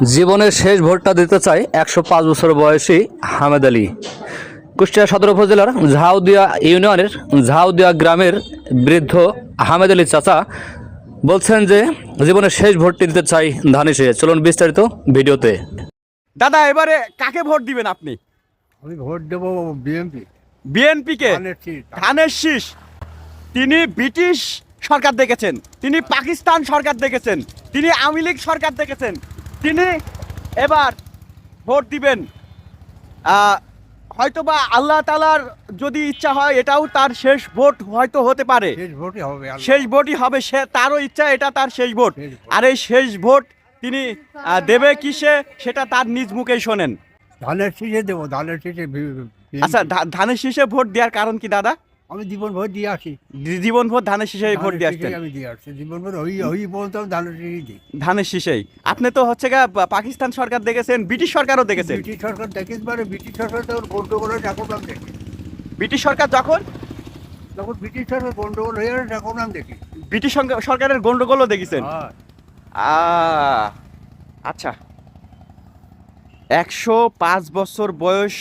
জীবনের শেষ ভোটটা দিতে চায় 105 বছর বয়সী হামেদ আলী। কুষ্টিয়া সদর উপজেলার ঝাউদিয়া ইউনিয়নের ঝাউদিয়া গ্রামের বৃদ্ধ হামেদ আলী চাচা বলছেন যে জীবনের শেষ ভোটটি দিতে চাই ধানের শীষে। চলুন বিস্তারিত ভিডিওতে। দাদা এবারে কাকে ভোট দিবেন আপনি? আমি ভোট দেবো বিএনপি। বিএনপিকে। ধানের শীষ। তিনি ব্রিটিশ সরকার দেখেছেন, তিনি পাকিস্তান সরকার দেখেছেন, তিনি আওয়ামী লীগ সরকার দেখেছেন, তিনি এবার ভোট দিবেন হয়তোবা আল্লাহ তাআলার যদি ইচ্ছা হয় এটাও তার শেষ ভোট হয়তো হতে পারে। শেষ ভোটই হবে। শেষ ভোটই হবে, সে তারও ইচ্ছা এটা তার শেষ ভোট। আর এই শেষ ভোট তিনি দেবে কিসে সেটা তার নিজ মুখেই শোনেন। ধানের শীষে দেবো, ধানের শীষে। আচ্ছা, ধানের শীষে ভোট দেওয়ার কারণ কি দাদা? আমি জীবন ভোট দিয়ে আসি। জীবন ভোট ধানের শীষে ভোট দিয়ে আসছেন? আমি দিয়ে আসছি জীবন ভোট, ওই বলতাম ধানের শীষই দিই। ধানের শীষেই। আপনি তো হচ্ছে গা পাকিস্তান সরকার দেখেছেন, ব্রিটিশ সরকারও দেখেছেন। ব্রিটিশ সরকার দেখিস মানে ব্রিটিশ সরকার তখন গন্ডগোল হয়ে এখন আমি দেখি। ব্রিটিশ সরকার যখন ব্রিটিশ সরকার গন্ডগোল হয়ে গেলে এখন আমি দেখি। ব্রিটিশ সরকারের গন্ডগোলও দেখেছেন? আচ্ছা, 105 বছর বয়স